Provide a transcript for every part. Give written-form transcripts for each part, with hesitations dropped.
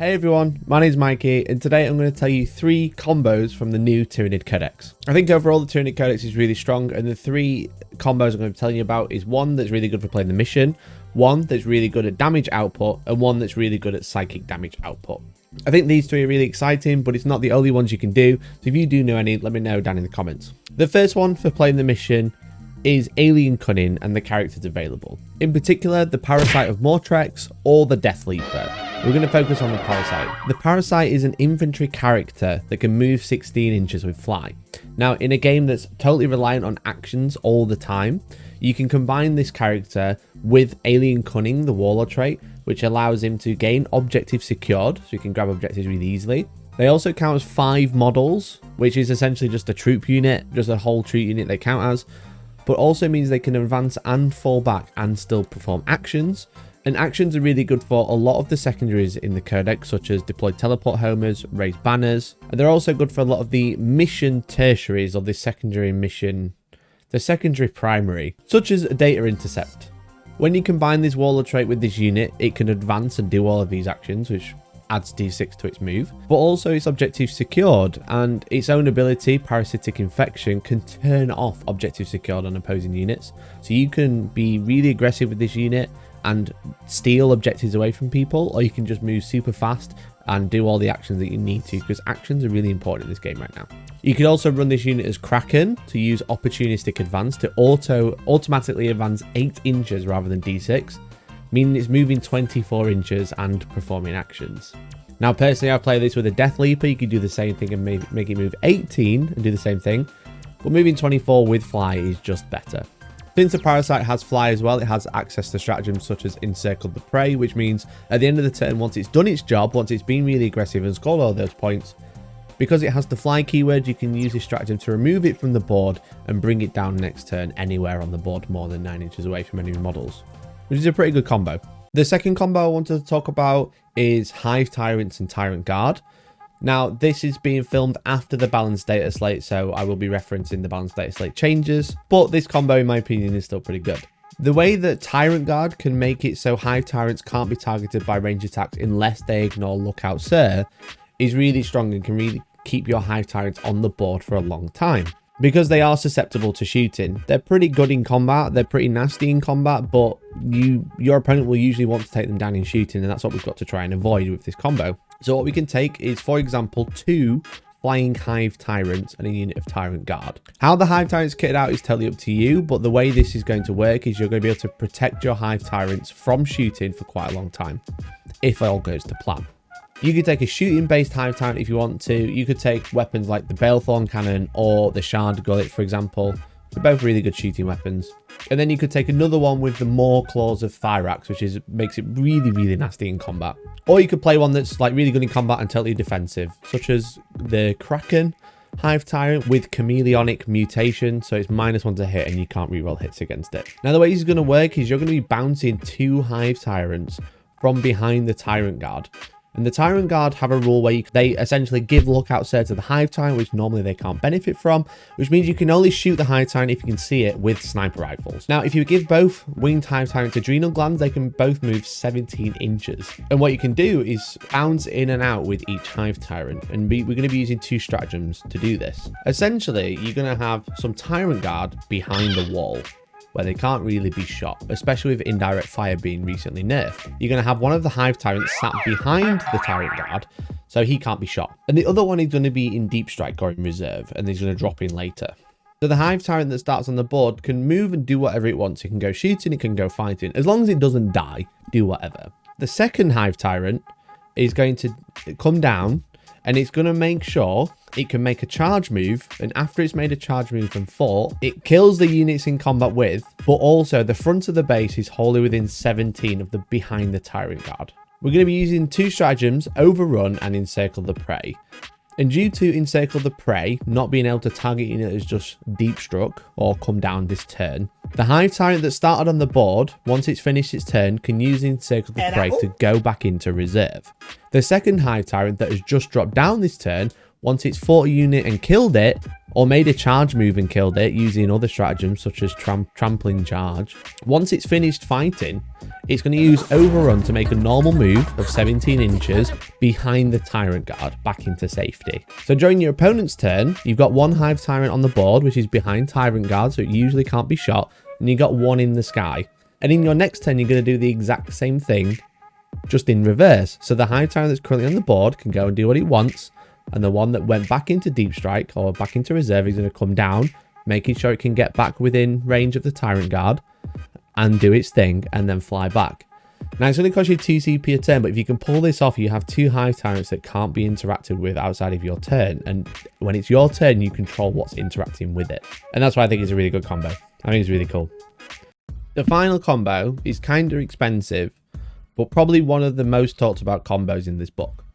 Hey everyone, my name is Mikey, and today I'm going to tell you 3 combos from the new Tyranid Codex. I think overall the Tyranid Codex is really strong, and the 3 combos I'm going to be telling you about is one that's really good for playing the mission, one that's really good at damage output, and one that's really good at psychic damage output. I think these 3 are really exciting, but it's not the only ones you can do, so if you do know any, let me know down in the comments. The first one for playing the mission is Alien Cunning and the characters available. In particular, the Parasite of Mortrex or the Death Leaper. We're going to focus on the Parasite. The Parasite is an infantry character that can move 16 inches with fly. Now, in a game that's totally reliant on actions all the time, you can combine this character with Alien Cunning, the Warlord trait, which allows him to gain objectives secured, so you can grab objectives really easily. They also count as 5 models, which is essentially just a troop unit, just a whole troop unit they count as, but also means they can advance and fall back and still perform actions. And actions are really good for a lot of the secondaries in the codex, such as deploy teleport homers, raise banners, and they're also good for a lot of the mission tertiaries or the secondary mission, the secondary primary, such as a data intercept. When you combine this Warlord trait with this unit, it can advance and do all of these actions, which adds d6 to its move, but also its objective secured, and its own ability, Parasitic Infection, can turn off objective secured on opposing units. So you can be really aggressive with this unit and steal objectives away from people, or you can just move super fast and do all the actions that you need to, because actions are really important in this game right now. You can also run this unit as Kraken to use opportunistic advance to automatically advance 8 inches rather than d6, meaning it's moving 24 inches and performing actions. Now, personally, I play this with a Death Leaper. You can do the same thing and make it move 18 and do the same thing, but moving 24 with fly is just better. Since the Parasite has fly as well, it has access to stratagems such as Encircle the Prey, which means at the end of the turn, once it's done its job, once it's been really aggressive and scored all those points, because it has the fly keyword, you can use this stratagem to remove it from the board and bring it down next turn anywhere on the board more than 9 inches away from any models, which is a pretty good combo. The second combo I wanted to talk about is Hive Tyrants and Tyrant Guard. Now, this is being filmed after the balanced data slate, so I will be referencing the balanced data slate changes, but this combo, in my opinion, is still pretty good. The way that Tyrant Guard can make it so Hive Tyrants can't be targeted by range attacks unless they ignore Lookout Sir is really strong and can really keep your Hive Tyrants on the board for a long time. Because they are susceptible to shooting. They're pretty good in combat, they're pretty nasty in combat, but your opponent will usually want to take them down in shooting, and that's what we've got to try and avoid with this combo. So what we can take is, for example, 2 flying Hive Tyrants and a unit of Tyrant Guard. How the Hive Tyrants kitted out is totally up to you, but the way this is going to work is you're going to be able to protect your Hive Tyrants from shooting for quite a long time, if all goes to plan. You could take a shooting-based Hive Tyrant if you want to. You could take weapons like the Balethorn Cannon or the Shard Gullet, for example. They're both really good shooting weapons. And then you could take another one with the Maw Claws of Thyrax, which makes it really, really nasty in combat. Or you could play one that's like really good in combat and totally defensive, such as the Kraken Hive Tyrant with Chameleonic Mutation, so it's -1 to hit and you can't reroll hits against it. Now, the way this is going to work is you're going to be bouncing 2 Hive Tyrants from behind the Tyrant Guard. And the Tyrant Guard have a rule where they essentially give Lookout Sir to the Hive Tyrant, which normally they can't benefit from, which means you can only shoot the Hive Tyrant if you can see it with sniper rifles. Now, if you give both winged Hive Tyrants adrenal glands, they can both move 17 inches. And what you can do is bounce in and out with each Hive Tyrant, and we're going to be using 2 stratagems to do this. Essentially, you're going to have some Tyrant Guard behind the wall, where they can't really be shot, especially with indirect fire being recently nerfed. You're going to have one of the Hive Tyrants sat behind the Tyrant Guard, so he can't be shot. And the other one is going to be in Deep Strike or in reserve, and he's going to drop in later. So the Hive Tyrant that starts on the board can move and do whatever it wants. It can go shooting, it can go fighting. As long as it doesn't die, do whatever. The second Hive Tyrant is going to come down, and it's going to make sure it can make a charge move, and after it's made a charge move and fought, it kills the units in combat with, but also the front of the base is wholly within 17 of the behind the Tyrant Guard. We're going to be using 2 stratagems, Overrun and Encircle the Prey. And due to Encircle the Prey not being able to target unit as just deep struck or come down this turn, the Hive Tyrant that started on the board, once it's finished its turn, can use Encircle the Prey to go back into reserve. The second Hive Tyrant that has just dropped down this turn, once it's fought a unit and killed it, or made a charge move and killed it using other stratagems such as trampling charge, once it's finished fighting, it's going to use overrun to make a normal move of 17 inches behind the Tyrant Guard back into safety. So during your opponent's turn, you've got one Hive Tyrant on the board, which is behind Tyrant Guard, so it usually can't be shot, and you've got one in the sky. And in your next turn, you're going to do the exact same thing, just in reverse. So the Hive Tyrant that's currently on the board can go and do what it wants, and the one that went back into Deep Strike or back into reserve is going to come down, making sure it can get back within range of the Tyrant Guard and do its thing and then fly back. Now it's going to cost you 2 CP a turn, but if you can pull this off, you have 2 Hive Tyrants that can't be interacted with outside of your turn, and when it's your turn, you control what's interacting with it. And that's why I think it's a really good combo. I think it's really cool. The final combo is kind of expensive, but probably one of the most talked about combos in this book.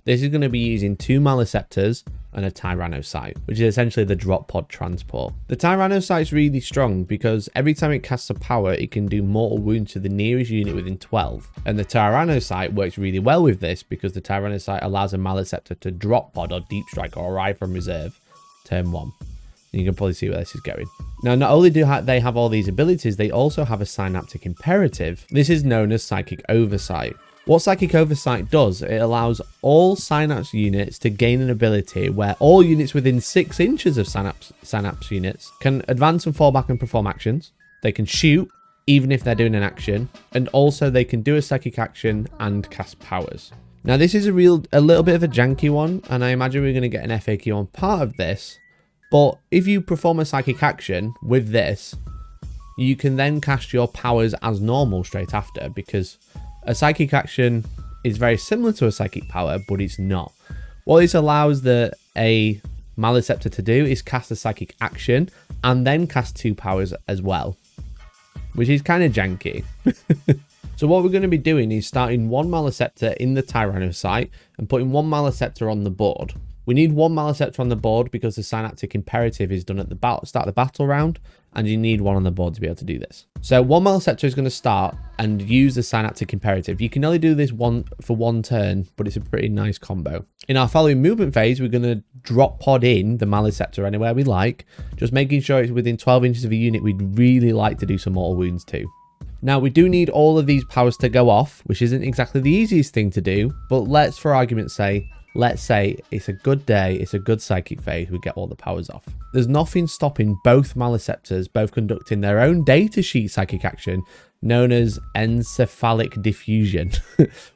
This is going to be using 2 Maleceptors and a Tyrannocyte, which is essentially the drop pod transport. The Tyrannocyte is really strong because every time it casts a power, it can do mortal wounds to the nearest unit within 12. And the Tyrannocyte works really well with this because the Tyrannocyte allows a Maleceptor to drop pod or deep strike or arrive from reserve turn 1. And you can probably see where this is going. Now, not only do they have all these abilities, they also have a Synaptic Imperative. This is known as Psychic Oversight. What Psychic Oversight does, it allows all Synapse units to gain an ability where all units within 6 inches of Synapse units can advance and fall back and perform actions. They can shoot, even if they're doing an action, and also they can do a psychic action and cast powers. Now, this is a little bit of a janky one, and I imagine we're going to get an FAQ on part of this, but if you perform a psychic action with this, you can then cast your powers as normal straight after, because a psychic action is very similar to a psychic power, but it's not. What this allows a Maleceptor to do is cast a psychic action and then cast 2 powers as well, which is kind of janky. So what we're going to be doing is starting 1 Maleceptor in the Tyrannocyte and putting 1 Maleceptor on the board. We need 1 Maleceptor on the board because the Synaptic Imperative is done at the start of the battle round, and you need 1 on the board to be able to do this. So 1 Maleceptor is going to start and use the Synaptic Imperative. You can only do this for 1 turn, but it's a pretty nice combo. In our following movement phase, we're going to drop pod in the Maleceptor anywhere we like, just making sure it's within 12 inches of a unit we'd really like to do some mortal wounds to. Now, we do need all of these powers to go off, which isn't exactly the easiest thing to do, but let's, for argument's sake, let's say it's a good day, it's a good psychic phase, we get all the powers off. There's nothing stopping both Maleceptors both conducting their own datasheet psychic action known as Encephalic Diffusion,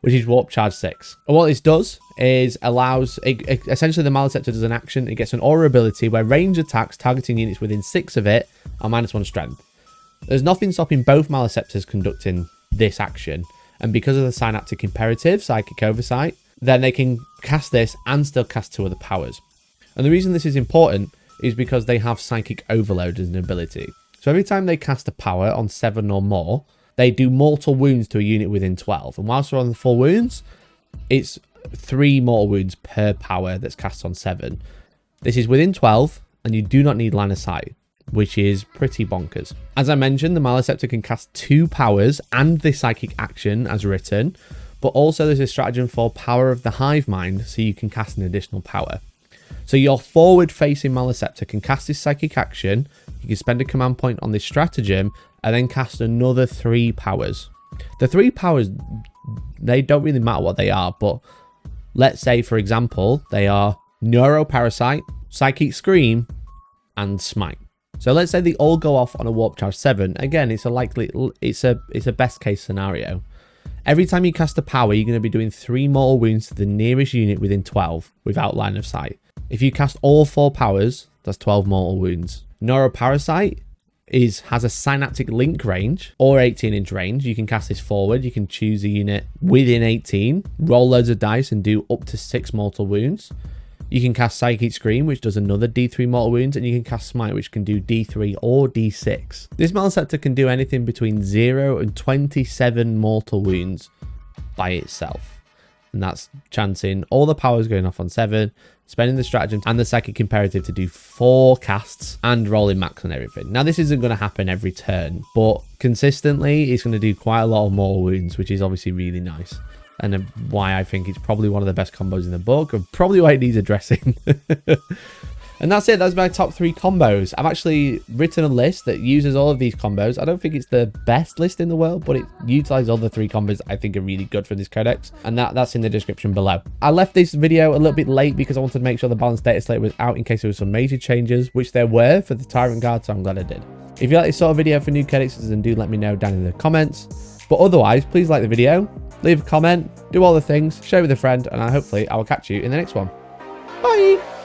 which is Warp Charge 6. And what this does is essentially the Maleceptor does an action, it gets an aura ability where range attacks targeting units within 6 of it are -1 strength. There's nothing stopping both Maleceptors conducting this action, and because of the Synaptic Imperative, Psychic Oversight, then they can cast this and still cast 2 other powers. And the reason this is important is because they have Psychic Overload as an ability. So every time they cast a power on 7 or more, they do mortal wounds to a unit within 12. And whilst they're on the full wounds, it's 3 mortal wounds per power that's cast on 7. This is within 12, and you do not need line of sight, which is pretty bonkers. As I mentioned, the Maleceptor can cast 2 powers and the psychic action as written, but also there's a stratagem for Power of the Hive Mind, so you can cast an additional power. So your forward-facing Maleceptor can cast this psychic action, you can spend a command point on this stratagem, and then cast another 3 powers. The 3 powers, they don't really matter what they are, but let's say, for example, they are Neuroparasite, Psychic Scream, and Smite. So let's say they all go off on a Warp Charge 7. Again, it's a best case scenario. Every time you cast a power, you're going to be doing 3 mortal wounds to the nearest unit within 12 without line of sight. If you cast all 4 powers, that's 12 mortal wounds. Neuroparasite has a synaptic link range or 18-inch range. You can cast this forward. You can choose a unit within 18, roll loads of dice and do up to 6 mortal wounds. You can cast Psychic Scream, which does another D3 mortal wounds, and you can cast Smite, which can do D3 or D6. This Maleceptor can do anything between 0 and 27 mortal wounds by itself. And that's chancing all the powers going off on 7, spending the stratagem and the Psychic Imperative to do 4 casts, and rolling max and everything. Now, this isn't going to happen every turn, but consistently, it's going to do quite a lot of mortal wounds, which is obviously really nice. And why I think it's probably one of the best combos in the book, and probably why it needs addressing. And that's it. That's my top 3 combos. I've actually written a list that uses all of these combos. I don't think it's the best list in the world, but it utilizes all the 3 combos I think are really good for this codex. And that's in the description below. I left this video a little bit late because I wanted to make sure the balanced data slate was out in case there was some major changes, which there were for the Tyrant Guard, so I'm glad I did. If you like this sort of video for new codexes, then do let me know down in the comments. But otherwise, please like the video, leave a comment, do all the things, share with a friend, and hopefully I will catch you in the next one. Bye!